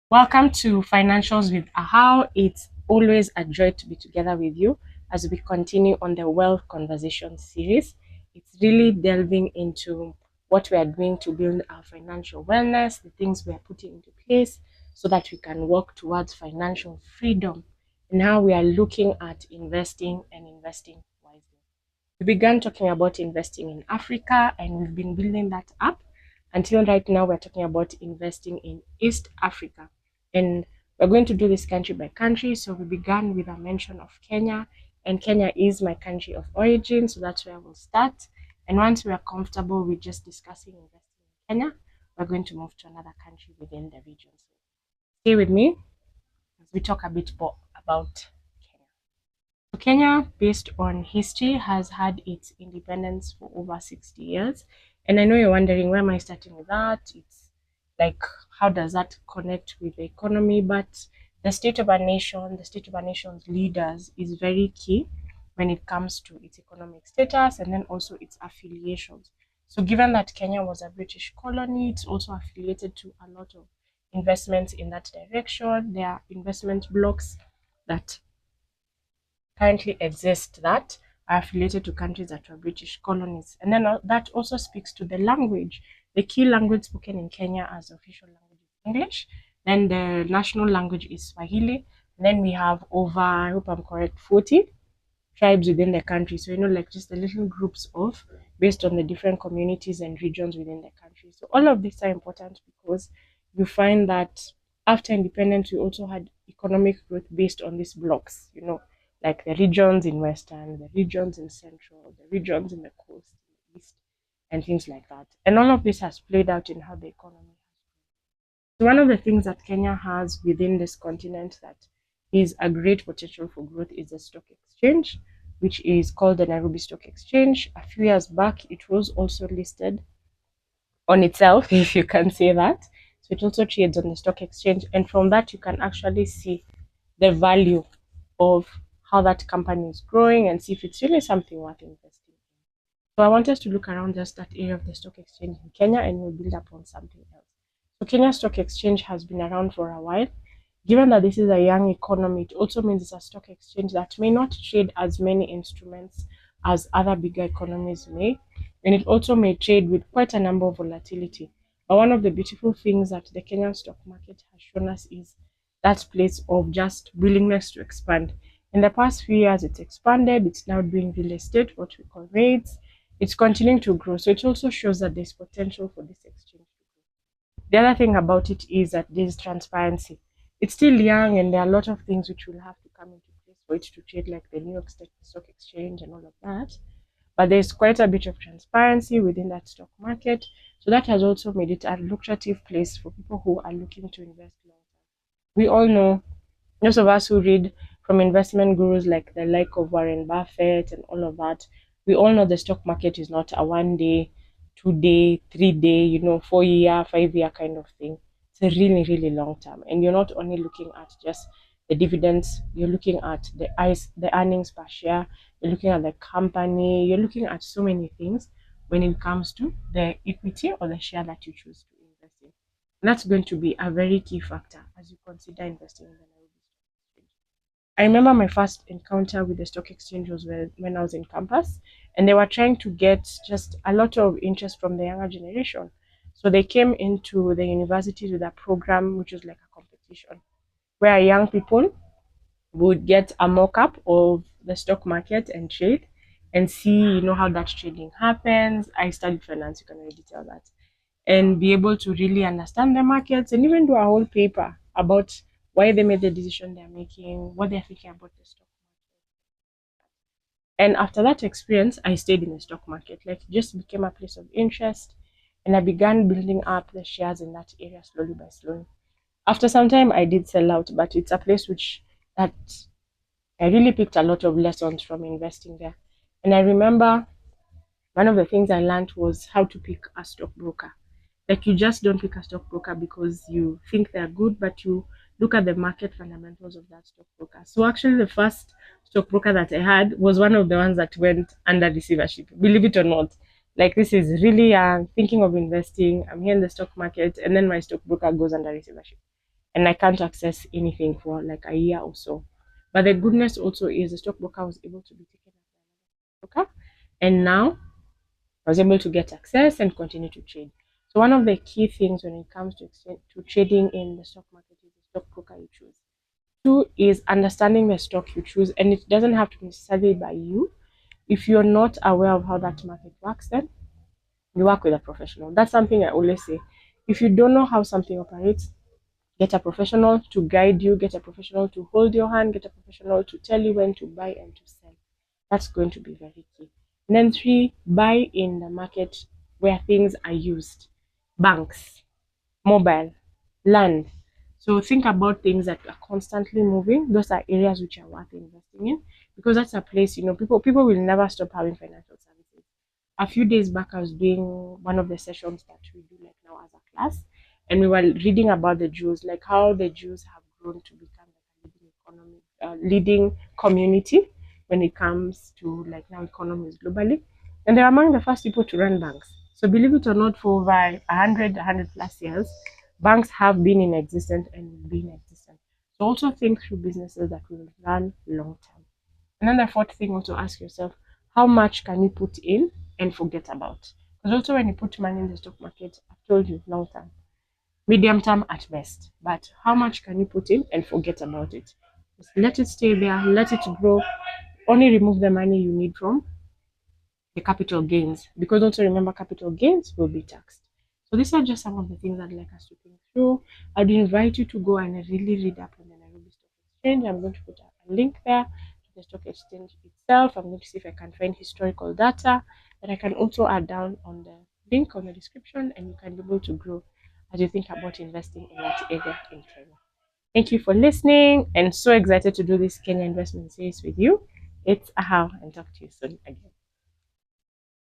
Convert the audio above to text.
Welcome to Financials with Ahau. It's always a joy to be together with you as we continue on the Wealth Conversation series. It's really delving into what we are doing to build our financial wellness, the things we are putting into place so that we can work towards financial freedom, and how we are looking at investing and investing wisely. We began talking about investing in Africa and we've been building that up until right now we're talking about investing in East Africa. And we're going to do this country by country. So we began with a mention of Kenya, and Kenya is my country of origin. So that's where we'll start. And once we are comfortable with just discussing investing in Kenya, we're going to move to another country within the region. So stay with me as we talk a bit more about Kenya. So Kenya, based on history, has had its independence for over 60 years. And I know you're wondering, where am I starting with that? It's like, how does that connect with the economy? But the state of a nation, the state of a nation's leaders is very key when it comes to its economic status and then also its affiliations. So given that Kenya was a British colony, it's also affiliated to a lot of investments in that direction. There are investment blocks that currently exist that are affiliated to countries that were British colonies. And then that also speaks to the language. The key language spoken in Kenya as official language is English. Then the national language is Swahili. And then we have over, I hope I'm correct, 40 tribes within the country. So, like just the little groups of, based on the different communities and regions within the country. So all of these are important because you find that after independence, we also had economic growth based on these blocks, like the regions in Western, the regions in Central, the regions in the coast, in the East, and things like that. And all of this has played out in how the economy. So one of the things that Kenya has within this continent that is a great potential for growth is the stock exchange, which is called the Nairobi Stock Exchange. A few years back, it was also listed on itself, if you can say that. So it also trades on the stock exchange, and from that you can actually see the value of how that company is growing and see if it's really something worth investing in. So I want us to look around just that area of the stock exchange in Kenya, and we'll build upon something else. So Kenya Stock Exchange has been around for a while. Given that this is a young economy, it also means it's a stock exchange that may not trade as many instruments as other bigger economies may, and it also may trade with quite a number of volatility. But one of the beautiful things that the Kenyan stock market has shown us is that place of just willingness to expand. In the past few years, it's expanded. It's now doing real estate, what we call REITs. It's continuing to grow. So it also shows that there's potential for this exchange. The other thing about it is that there's transparency. It's still young, and there are a lot of things which will have to come into place for it to trade, like the New York Stock Exchange and all of that. But there's quite a bit of transparency within that stock market. So that has also made it a lucrative place for people who are looking to invest long term. We all know, most of us who read from investment gurus like the like of Warren Buffett and all of that, we all know the stock market is not a 1 day, 2 day, 3 day, 4 year, 5 year kind of thing. It's a really, really long term. And you're not only looking at just the dividends, you're looking at the earnings per share, you're looking at the company, you're looking at so many things when it comes to the equity or the share that you choose to invest in. And that's going to be a very key factor as you consider investing in the Nairobi Stock Exchange. I remember my first encounter with the stock exchange was when I was in campus, and they were trying to get just a lot of interest from the younger generation. So they came into the university with a program which was like a competition where young people would get a mock-up of the stock market and trade and see, how that trading happens. I studied finance, you can already tell that. And be able to really understand the markets and even do a whole paper about why they made the decision they're making, what they're thinking about the stock market. And after that experience, I stayed in the stock market. Like, it just became a place of interest. And I began building up the shares in that area slowly by slowly. After some time, I did sell out, but it's a place that I really picked a lot of lessons from investing there. And I remember one of the things I learned was how to pick a stockbroker. Like, you just don't pick a stockbroker because you think they're good, but you look at the market fundamentals of that stockbroker. So actually, the first stockbroker that I had was one of the ones that went under receivership. Believe it or not, like, this is really thinking of investing. I'm here in the stock market, and then my stockbroker goes under receivership. and I can't access anything for like a year or so. But the goodness also is the stockbroker was able to be taken up by another broker, and now I was able to get access and continue to trade. So one of the key things when it comes to trading in the stock market is the stockbroker you choose. Two is understanding the stock you choose, and it doesn't have to be necessarily by you. If you're not aware of how that market works, then you work with a professional. That's something I always say. If you don't know how something operates, get a professional to guide you, get a professional to hold your hand, get a professional to tell you when to buy and to sell. That's going to be very key. And then three, buy in the market where things are used. Banks, mobile, land. So think about things that are constantly moving. Those are areas which are worth investing in, because that's a place, people will never stop having financial services. A few days back, I was doing one of the sessions that we do like now as a class, and we were reading about the Jews, like how the Jews have grown to become like a leading economy, leading community when it comes to like now economies globally, and they're among the first people to run banks. So believe it or not, for over 100 plus years, banks have been in existence and will be in existence. So also think through businesses that will run long term. And then the fourth thing, also ask yourself, how much can you put in and forget about? Because also when you put money in the stock market, I've told you long term, medium term at best. But how much can you put in and forget about it? Just let it stay there, let it grow. Only remove the money you need from the capital gains, because also remember capital gains will be taxed. So these are just some of the things I'd like us to think through. I'd invite you to go and really read up on the Nairobi Stock Exchange. I'm going to put a link there to the stock exchange itself. I'm going to see if I can find historical data that I can also add down on the link on the description, and you can be able to grow as you think about investing in that area in Kenya. Thank you for listening, and so excited to do this Kenya investment series with you. It's Ahau, and talk to you soon again.